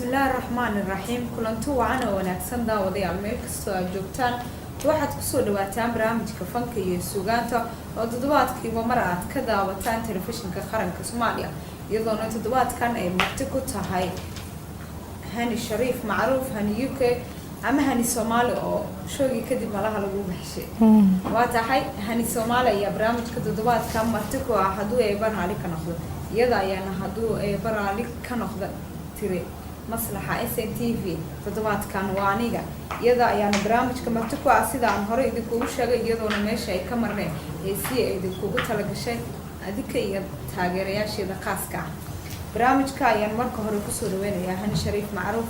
بسم الله الرحمن الرحيم كلنتو وعنا ونكسن داودي عميل كستو جوجتان waxaad ku soo dhawaataan barnaamijka fanka iyo suugaanta oo toddobaadkiiba mar aad ka daawataan telefishinka qaranka Soomaaliya iyadoo toddobaadkan ay marti ku tahay Hani Sharif macruuf Hani UK ama Hani Soomaali oo shoogi kadib malaha lagu baxshay waa tahay Hani Soomaali ayaa barnaamijka toddobaadkan marti ku ah haduu ay barnaamij ka noqdo iyada ayaana haduu ay barnaamij ka noqdo tiri maslaxa SNTV toddobaadkan waa aniga iyada ayaan barnaamijka marti ku ah sida aan hore idinku sheegay iyadoona meesha ay ka marneen ee si ay idinku tala gashay adika iyo taageerayaasheeda khaaska ah barnaamijka ayaan marka hore ku soo dhaweynayaa Hani Sharif macruuf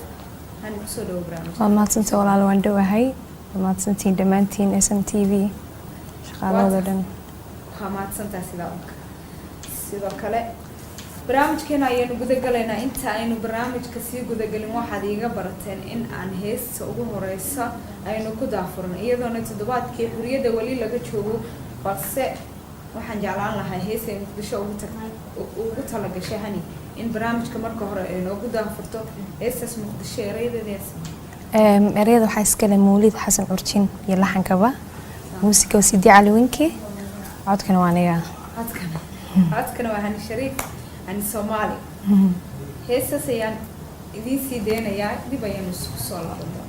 Hani ku soo dhaw barnaamijka waa maadsantahay walaal waan dhawahay waa maadsantiin dhamaantiin SNTV shaqaalada dhan waa maadsantahay sidoo kale barnaamijkeena ayaynu guda galaynaa inta aynu barnaamijka sii guda galin waxaad iiga barateen in aan heesta ugu horeysa aynu ku daafurno iyadoona toddobaadkii xuriyada wali laga joogo balse waxaan jeclaan lahaa heesta Muqdisho ugu tala gashay Hani in barnaamijka marka hore ay noogu daafurto heestaas Muqdisho ereyada waxaa iska leh Mawlid Xasan Urjin iyo laxankaba muusiga Sidi Cali Winki codkana waa aniga codkana waa Hani Sharif Hani Soomaali heesta sayaan idin sii deenayaa dib ayaynu isku soo laabanaa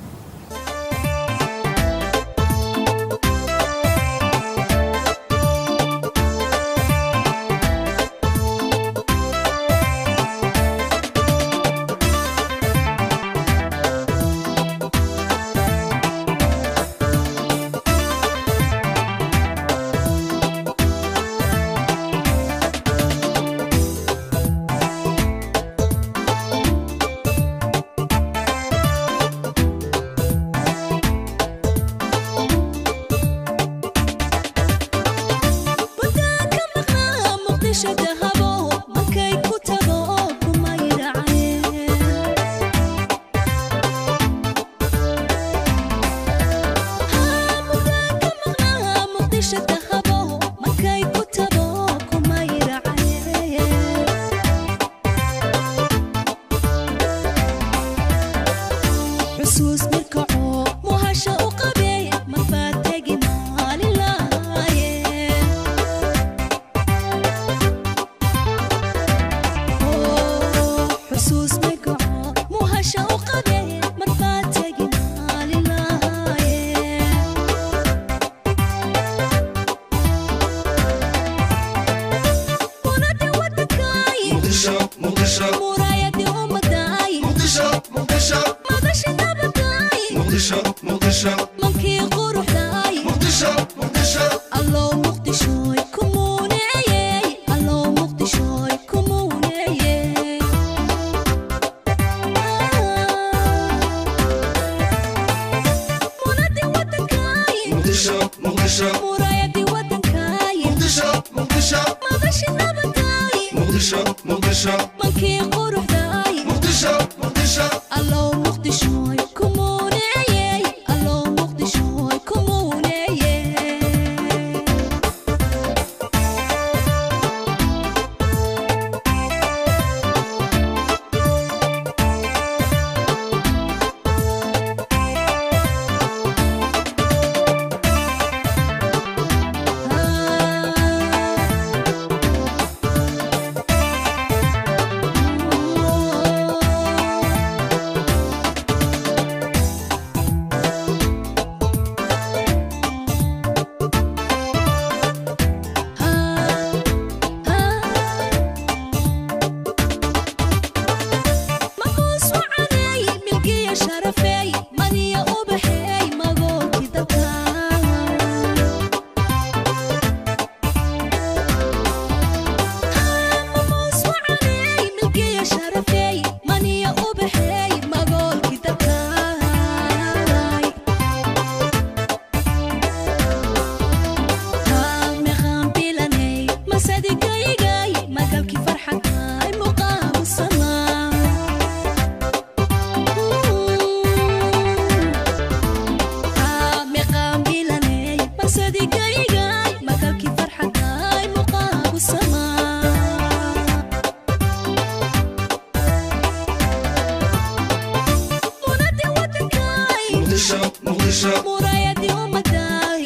muraayadii ummadaay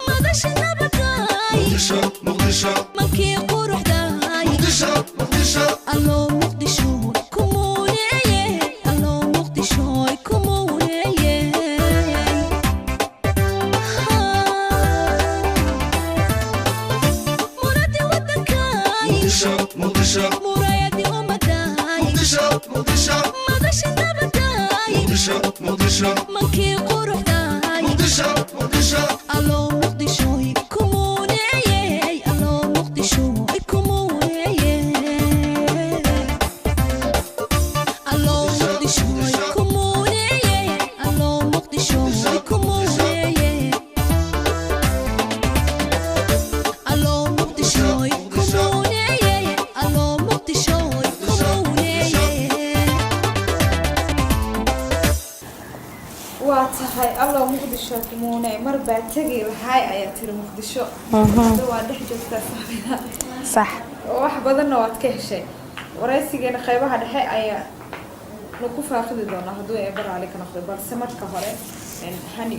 madasha nabadaay mankii quruxdaay alloo muqdishooy kumuuneeye alloo muqdishooy kumuuneeye muradii wadankaay muraayadii ummadaay madasha nabadaay mankii quruxdaay alloo muqdishooy kumuuneeye alloo muqdishooy kumuuneeye alloo muqdishooy kumuuneeye alloo muqdishooy kumuuneeye alloo muqdishooy kumuuneeye alloo muqdishooy kumuuneeye waa tahay allow muqdisho kumuune mar baa tegi lahay ayaa tiri muqdisho hadda waa dhex joogtaa saamina صح wax badanna waad ka heshay waraysigeena qaybaha dhexe ayaa lagu faaqidi doonaa hadduu eebar ali ka noqdo balse marka hore hani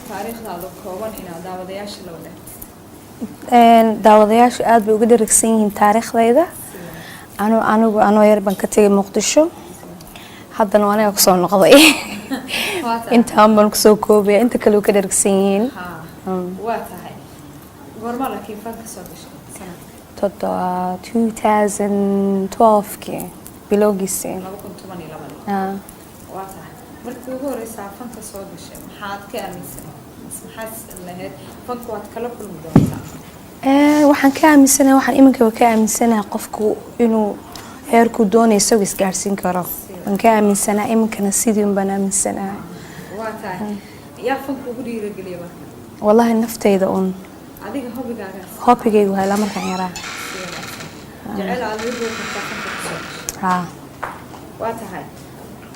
taariikhdaada kooban inaad daawadayaasha la wadaagtid daawadayaashu aad bay uga dheragsan yihiin taariikhdayda anoo yar baan ka tegay muqdisho haddana aniga kusoo noqday intaan baan kusoo koobaya inta kale ka dheragsan yihiin waa tahay goorma laakiin fanka soo gashay sanadka 2012kii bilowgiisii 2012 waa tahay markii ugu horeysaa fanka soo gashay maxaad ka aaminsan maxaad lahayd fanka waad kala kulmi doontaa waxaan ka aaminsanahay waxaan iminkaba ka aaminsanahay qofku inuu heerku doonayo isagoo isgaarsiin karo waan ka aaminsanahay iminkana sidii baan aaminsanahay waa tahay yaa fanka ugu dhiirageliya marka wallahi naftayda un adiga hobigaagas hobigaygu helaa markaan yaraa jecel aad ugu fanka kusoo gashay haa waa tahay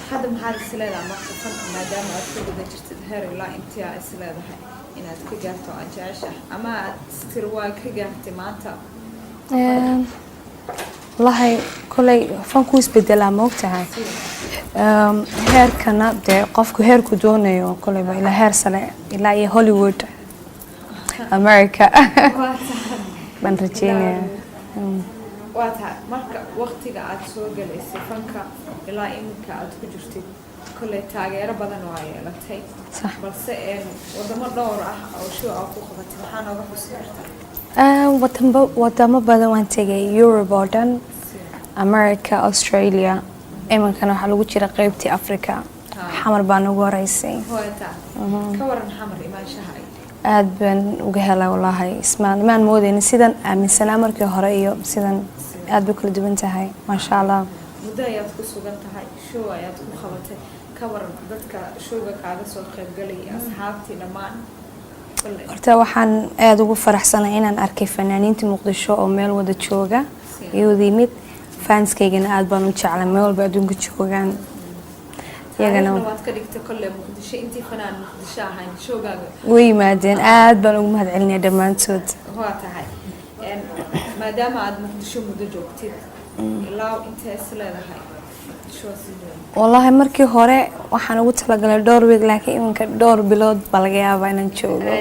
hadda maxaad isleedahay marka fanka maadaama aad ku guda jirtid heer ilaa intii aad isleedahay inaad ka gaarto aad jeceshahay ama aad istir waa ka gaartay maanta wallahi kolay fanku isbedelaa ma ogtahay heerkana dee qofku heerku doonayo kolayba ilaa heer sare ilaa iyo Hollywood America baan rajeynaya waa tahay marka waqtiga aad soo galaysay fanka ilaa iminka aad ku jirtid kolay taageero badan oo ay yeelatay balse wadamo dhowr ah oo show aad ku qabatay maxaa nooga xusi kartaa wadamo badan waan tegay Europe oo dhan America Australia imankana waxaa lagu jira qaybtii Africa xamar baan ugu horeysay ka waran xamar imaanshaha aad baan uga helay wallahi ismaan moodayna sidan aaminsanaa markii hore iyo sidan aad bay kala duwan tahay maasha Allah muddo ayaad ku sugan tahay show ayaad ku qabatay ka waran dadka showga kaaga soo qayb galay asxaabtii dhammaan horta waxaan aad ugu faraxsanahay inaan arkay fanaaniinta Muqdisho oo meel wada jooga iyo yimid fanskaygana aad baan u jeclay meel walba adduunka joogaan iyagana waad ka dhigtay kolley Muqdisho intii fanaan Muqdisho ahayn showgaaga way yimaadeen aad baan ugu mahadcelinayaa dhammaantood waa tahay maadaama aad Muqdisho muddo joogtid ilaa intee is leedahay wallahi markii hore waxaan ugu talagalay dhowr week laakiin iminka dhowr bilood baa laga yaabaa inaan joogo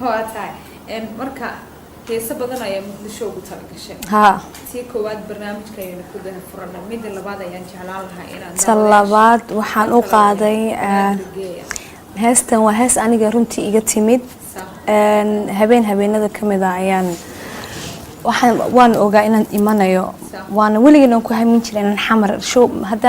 waa tahay marka heeso badan ayaa Muqdisho ugu talagashay haa tii koowaad barnaamijka ayayna ku daha furanay midda labaad ayaan jeclaan lahaa inaan talabaad waxaan u qaaday heestan waa hees aniga runtii iga timid habeenada kamid ah ayaan waan ogaa inaan imanayo waana weligeena ku hamin jiray inaan xamar show hadda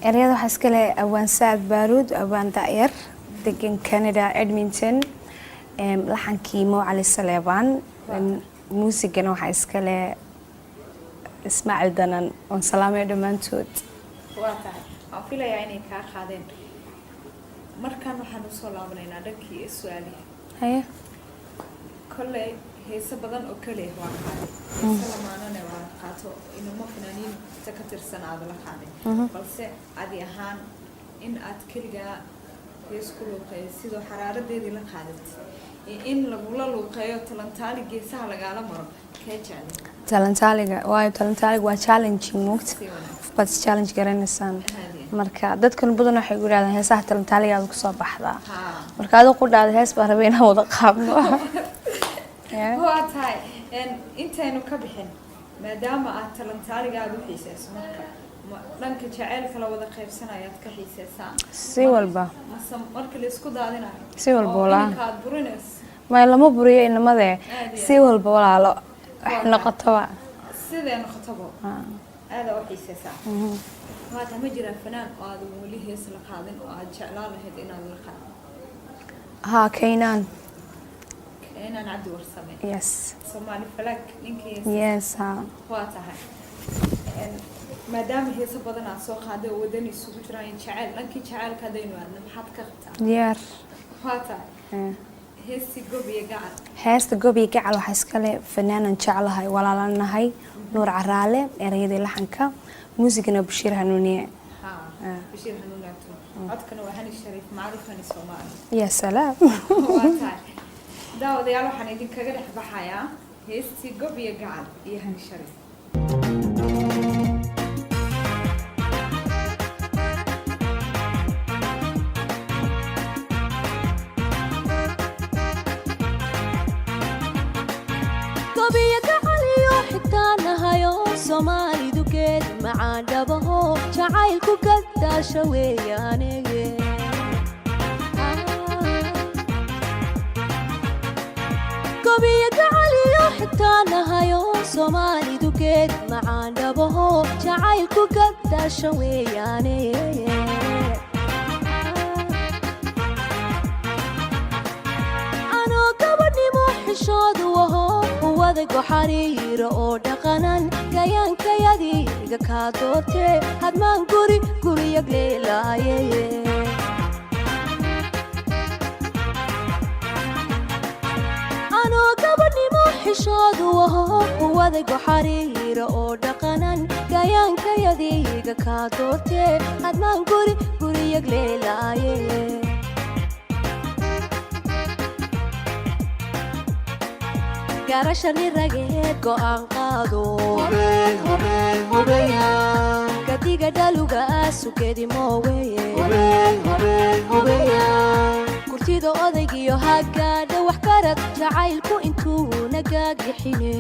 ereyada waxaa iska leh awaan Saad Baaruud, awaan Daayar, degan Canada, Edmonton. laxankii Mo Cali Saleebaan, muusigana waxaa iska leh Ismaaciil Danan, oon salaamay dhammaantood. waa tahay waan filayaa inay kaa qaadeen markaan waxaan usoo laabanaynaa dhankii su-aalihi Haye. kolley heeso badan oo kale waa qaaday heeso lamaanane waa qaato inamo fanaaniinta ka tirsan aad la qaaday balse adi ahaan in aad keligaa hees ku luuqeeyo sidoo xaraaradeedii la qaadatay in lagula luuqeeyo talantaali geesaha lagaala maro kee jeclay Talantaaliga waa challenging moogta. Bad challenge garanaysaan. Marka dadkan badan waxay ku yiraahdaan heesaha talantaaliga aad ku soo baxdaa. Marka aad ku dhaad hees baa rabay inaan wada qaabno. waa tahay intaynu ka bixin maadaama aad talantaaliga aad u xiisayso marka dhanka jaceylka la wada qaybsanayaad ka xiisaysaa Si walba. marka la isku daadinayo Si walba walaa. aad burinays Ma lama buriyo inamade. Si walba walaalo. wax noqoto. sidee noqotobo aad u xiisaysaa waa ta ma jiraan fanaan oo aad wali hees la qaadin oo aad jeclaan lahayd inaad la qaado Ha Keenan. inaan Cabdi Warsame Yes. Soomaali falaag ninkii Yes. waa tahay maadaama heeso badan aad soo qaaday oo wadani isugu jiraan jacayl dhankii jacaylka hadaynu aadna maxaad ka qabtaa Diyaar. waa tahay heesti gob iyo gacal heesta gob iyo gacal waxaa iska leh fanaanan jeclahay walaalanahay Nuur Caraale ereyadii laxanka muusigana Bashiir Hanuuniye. Bashiir Hanuuniye codkana waa Hani Shariif macruuf Hani Soomaali Ya salaam. waa tahay daawadayaal waxaan idinkaga dhex baxayaa heestii gob iyo gacal iyo Hani Shariif gobiya gacaliyo xitaa nahayo Soomaalidu geed macaan dhabaho jacaylku gadaasha weeyaanege gobiya gacaliyo xitaa nahayo Soomaalidu geed macaan dhabaho jacaylku gadaasha weeyaanege xishoodu waho wada goxariiro oo dhaqanan gayaankayadiga kaa doortee hadmaan guriyag leelaaye anoo gabadhnimo xishoodu waho wada goxariiro oo dhaqanan gayaankayadiga kaa doortee hadmaan guriyag leelaaye garashani rageed go'aan qaado gadiga dhaluga sugedi mooweye kurtida odaygiyo hagaadha wax karad jacaylku intuu nagaagixine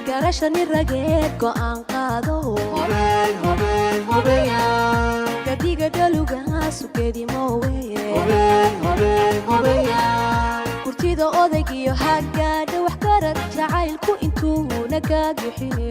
garashani rageed go'aan qaado gadiga dhaluga sugedi mooweye kurtida odaygiyo hagaadha wax karad jacaylku intuu nagaagixine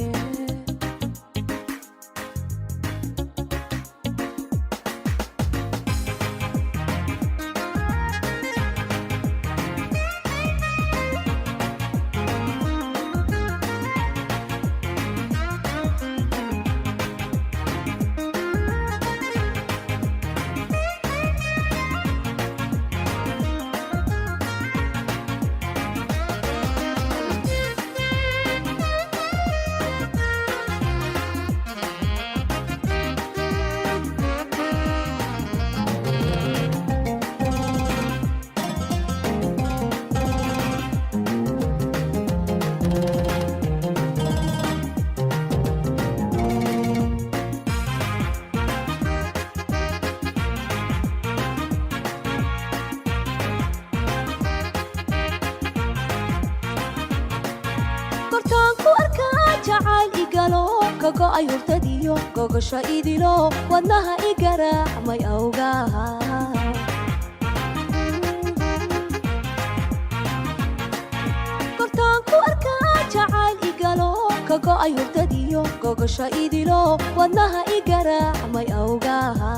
gogo ay hurtadiyo gogosho idilo wadnaha igaraacmay awgaha kortaan ku arkaa jacayl igalo ka go'ay hurdadiyo gogasho idilo wadnaha i garaacmay awgaha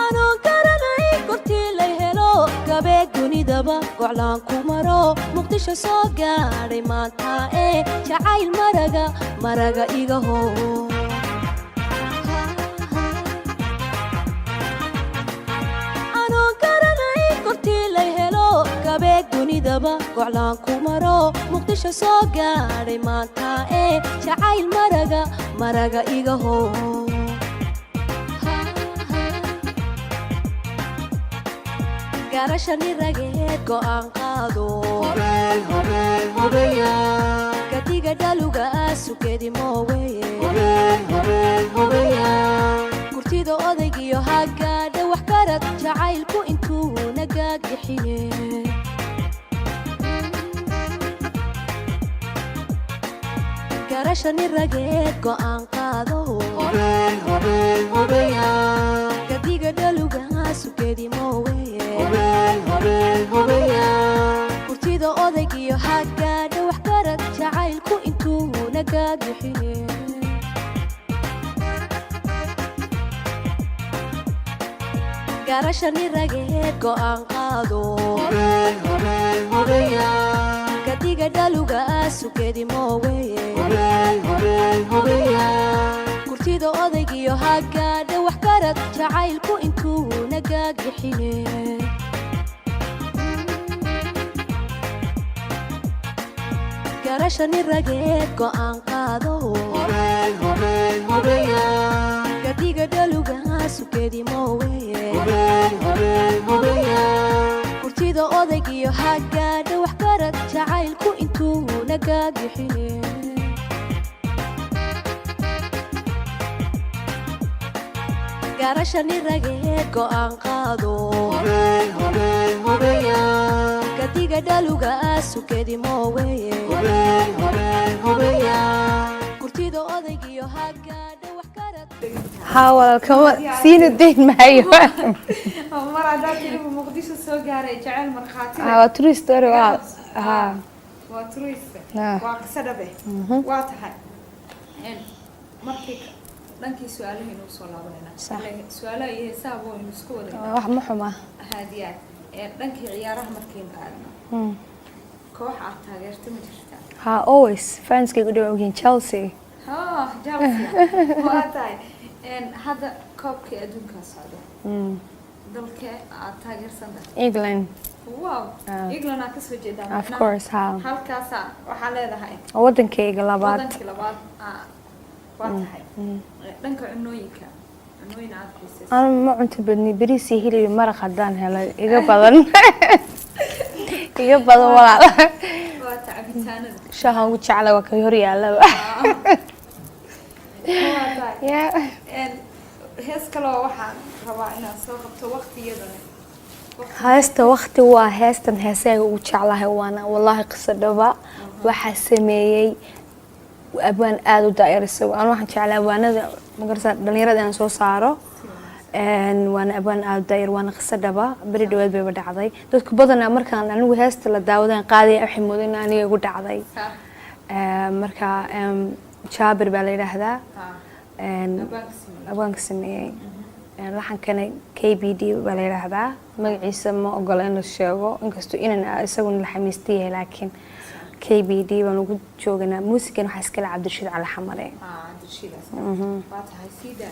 anoo garanay goortii lay helo gabeeg dunidaba goclaan ku maro muqdisho soo gaadhay maanta ee jacayl maraga iga hoo gabeeg dunidaba goclaan ku maro muqdisho soo gaadhay maanta ee jacayl maraga iga hoo garashani rageed go'aan qaado gadiga dhaluga sugedi mooweye gurtida odaygiyo hagaadha wax karad jacaylku intuu nagaagixine garashani rageed go'aan qaado gadiga dhaluga sugedi mooweye gurtida odaygiyo hagaadha wax karad jacaylku intuu nagaagixine garashani rageed go'aan qaado gadiga dhaluga sugedi mooweye gurtida odaygiyo hagaadha wax karad jacaylku intuu nagaagixine garashani rageed go'aan qaado gadiga dhaluga sugedi mooweye gurtida odaygiyo hagaadha wax karad jacaylku intuu nagaagixine garashani rageed go'aan qaado gadiga dhaluga sugedi mooweye gurtida odaygiyo hagaadha wax karad حاول كمان سين الدين معي mar haddaad tiribu muqdisho soo gaaray jacayl markhaati true story waa truist waa qiso dhabe waa tahay markii dhankii su'aalaha inuu soo laabanayna su'aalaha iyo heesaha waa inuu isku wada wax ma xuma haadiyaad dhankii ciyaaraha markiin aadno koox aad taageerto ma jirtaa ha always fanskaygu dhawaan Chelsea Chelsea waa tahay هذا كوب كأدون كاسادة. دلك تاجر England. واو. England أكسر جدا. Of course how. هل كاسا وحالة ده هاي. ودن كي غلبات. ودن كي غلبات. واضح. دنك عنويك. عنوين عاد أنا ما عندي بدني بريسي هيلي مرة خدان هلا يقبضن. يقبضن ولا. وتعبتان. شهان وتشعل وكيوري على. Yeah. hees kaloo waxaan rabaa inaan soo qabto waqtiyadana heesta waqti waa heestan heesaha ugu jeclahay waana wallahi qiso dhaba waxa sameeyay abaan aad u daayirsan aan waxaan jeclaa waanada magarsa dhalinyarada aan soo saaro waana abaan aad u daayir waana qiso dhaba bari dhawaad bay dhacday dadku badanaa markaan anigu heesta la daawadaan qaaday waxay moodeen aniga ugu dhacday marka Jabir baa la yiraahdaa abaan ka sameeyay laxan kana KBD baa la yiraahdaa magaciisa ma ogola in la sheego inkastoo inaan isaguna la xamiistay laakiin KBD baan ugu joognaa muusigan waxa iska la Cabdirashiid Cali Xamare Cabdirashiid waa tahay sida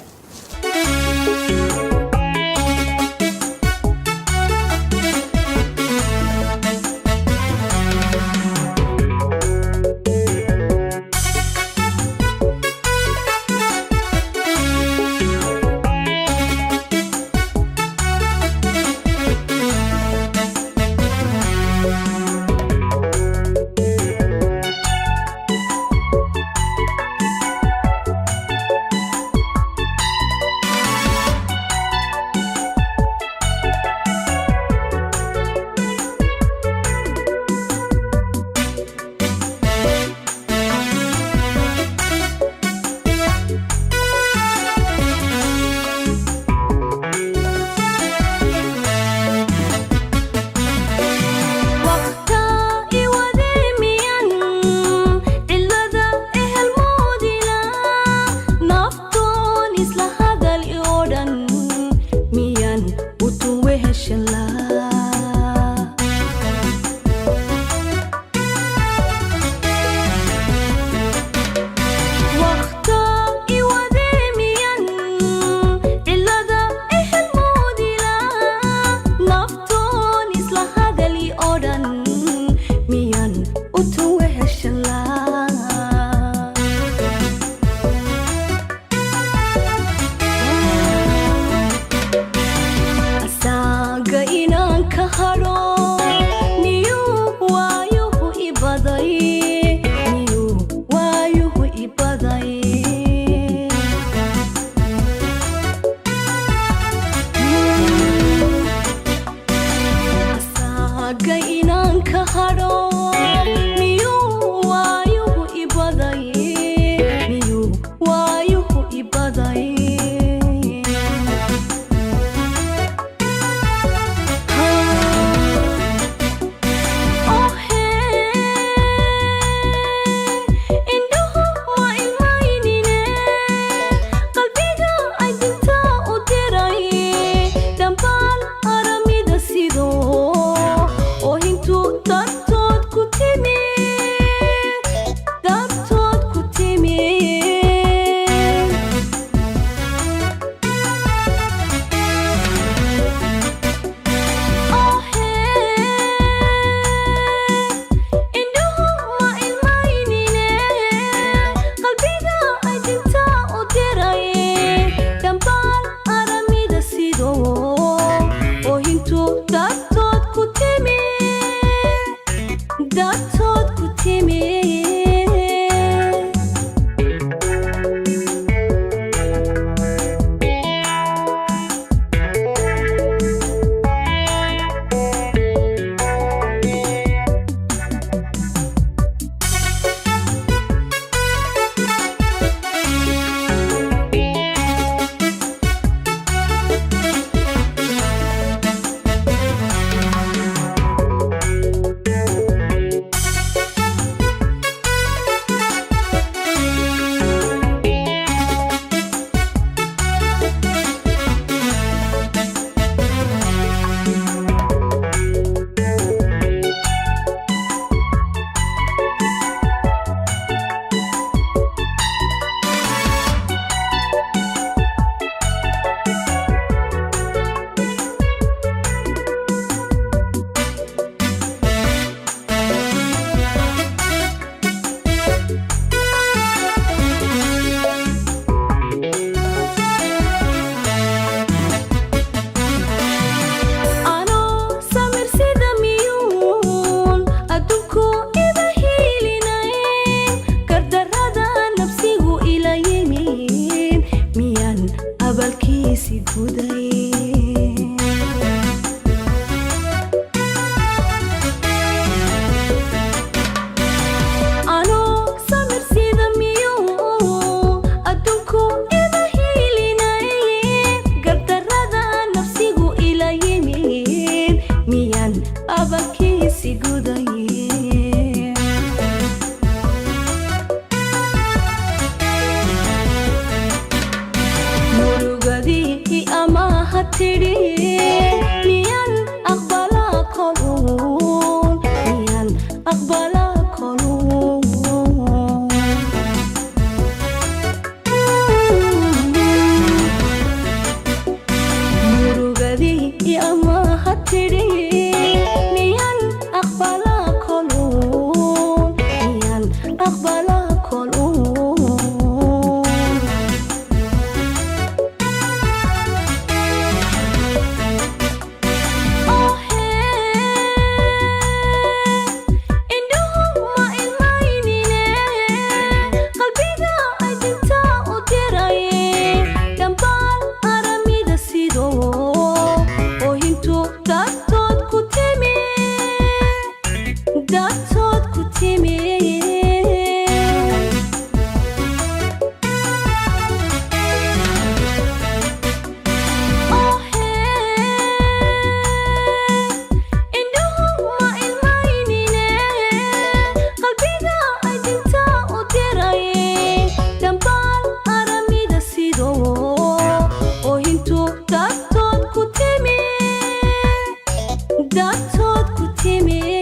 dartood ku timi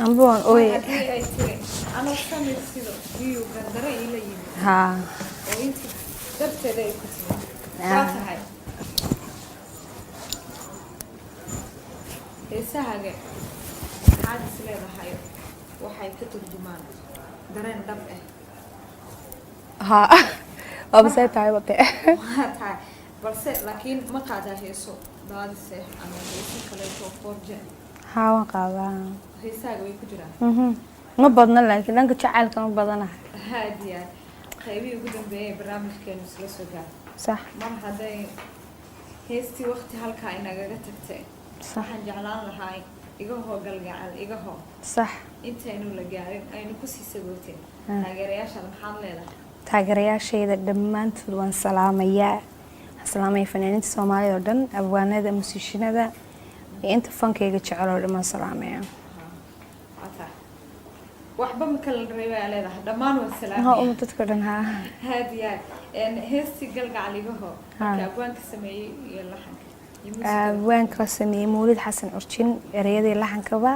ambon oy أنا أستمر سيدو بيو قدرة إلى يوم ها وأنت درت ذي كتير هاي سهلة حادث لهذا هاي وحي كتب جمال درين دبعه ها أبصر تعي بقى تعي بس لكن ما قاعدة هي سو دار السه أنا بيسي كله فورجن ها وقابا هي ساقوي كجرا ما بدنا لكن أنك تعال كم بدنا هادية خيبي وجودن برامج كانوا سلسلة صح مر هذا هستي وقت هالكائن أجرتك صح جعلان لهاي إيجا هو قلقال إيجا هو صح أنت إنه لقارن أي نكسي سويتين ناقرياش على محل هذا taageerayaashayda dhammaantood waan salaamayaa salaamay fanaaniinta Soomaaliya oo dhan abwaanada musiishinada iyo inta fankayga jecel oo dhan salaamaya waxba ma kala reebay leedahay dhammaan waa salaam ha dadka dhan ha hadiya heesti galgacligaho abwaanka sameeyay iyo laxanka abwaanka sameeyay Mawlid Xasan Urjin ereyada laxankaba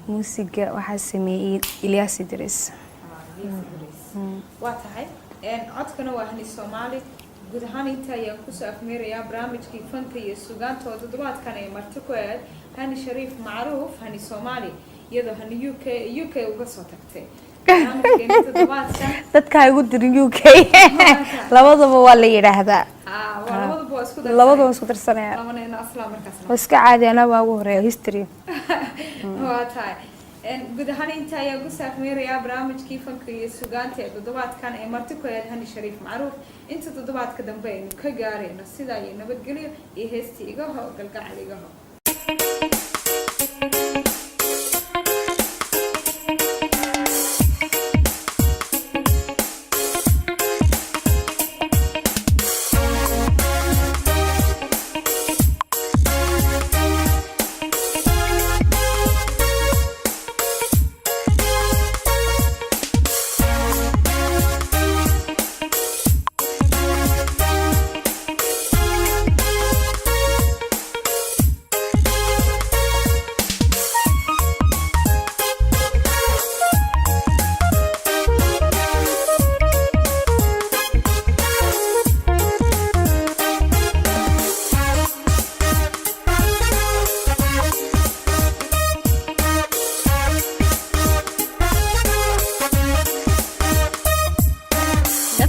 muusiga waxa sameeyay Ilyas Idris واتحي عدكنا وهني الصومالي قد هاني تايا كوسا أفميريا برامج كي فنكي السوغان تودوات كان يمرتكواد هاني شريف معروف هاني صومالي يدو هاني يوكي وقصة تكتي dadka igu dirin UK labadaba waa la yiraahdaa labadaba isku darsanaya waa iska caadi ana waa ugu horeeyo history waa tahay guud ahaan inta ayaa ku saafmeeraya barnaamijkii fanka iyo sugaanta ee toddobaadkan ee marti ku ahayd Hani Shariif Macruuf inta toddobaadka dambe aynu ka gaarayno sida ay nabadgelyo iyo heestii iga hor galgacal iga hor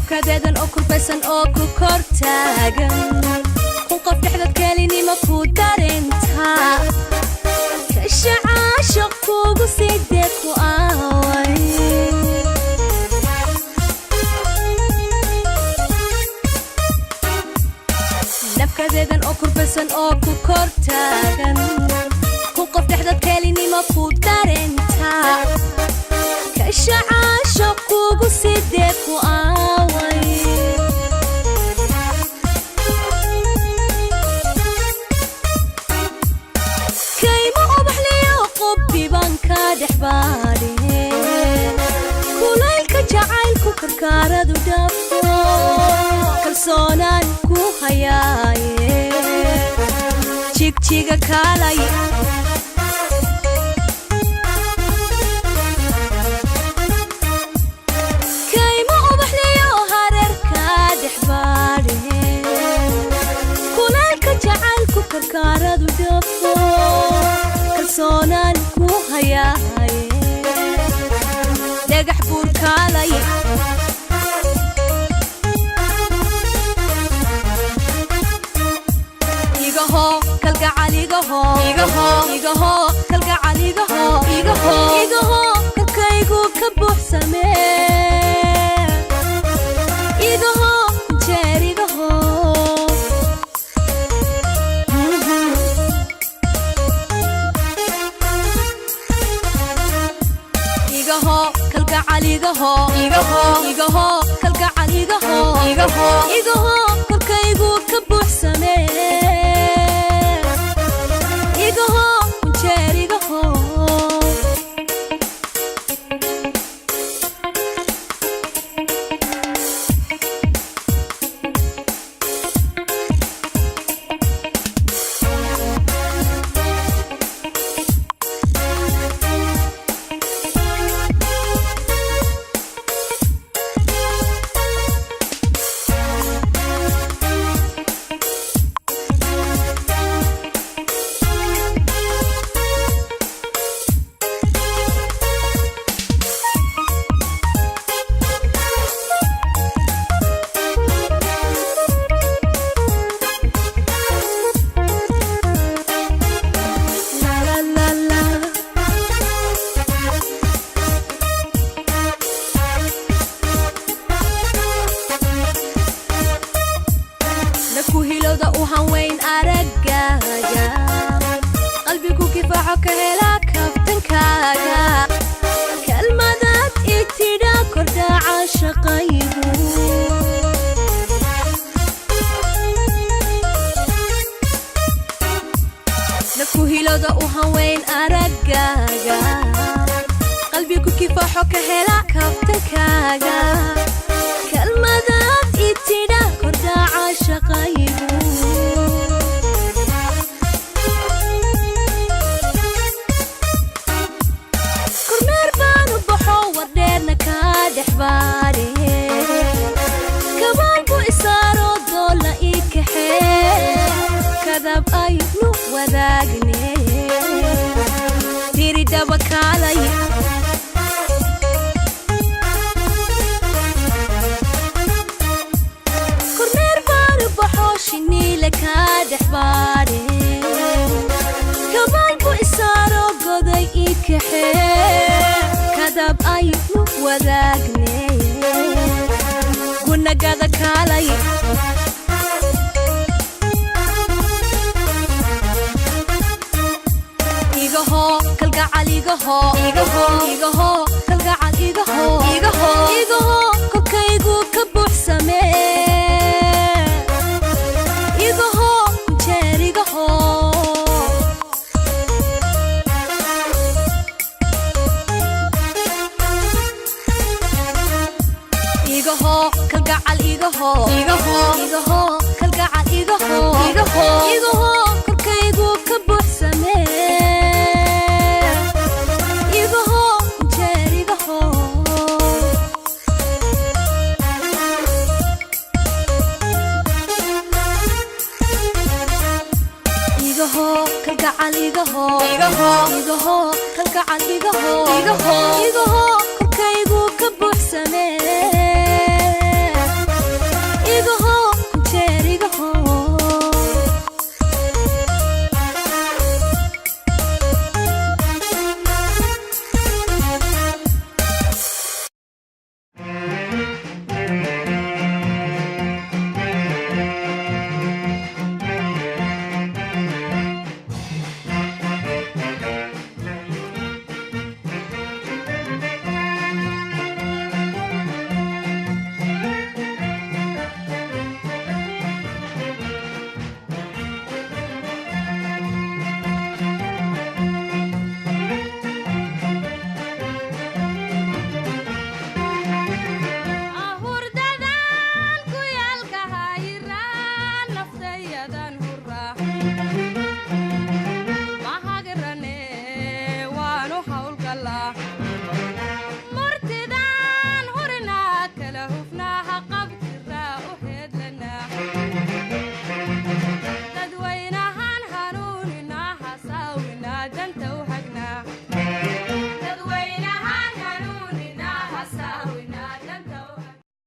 kadeedan oo kulbaysan oo ku kor taagan kun qof dhexdad kelinimo ku dareenta kasha caashiq kugu sidee ku aaway nafkadeedan oo kulbaysan oo ku kor taagan kun qof dhexdad kelinimo ku dareenta kasha caashiq kugu sidee ku aaway kulaylka jacaylku karkaaradu dhaafo kalsoonaan ku hayaaye jigjiga kaalay kaymo ubaxliyo hareerka dhexbaadhe kulaylka jacaylku karkaaradu dhaafo kalsoonaan ku hayaaye dhagax buur kaalay igaho kalgacal igaho kalgacal igaho kalkaygu ka buuxsamee igaho jeer igaho kalgacal igaho kalgacal igaho kalkaygu ka buuxsamee igaho jeer igaho dexbaade kabanku isaaro goday ikaxe kadab aynu wadaagne gunagada kaalay igaho kalgacal igaho kalgacal igaho kokaygu ka buuxsame igaho jeer igaho kalgacal igaho kalgacal igaho kokaygu ka buuxsame kalgacal igaho kalgacal igaho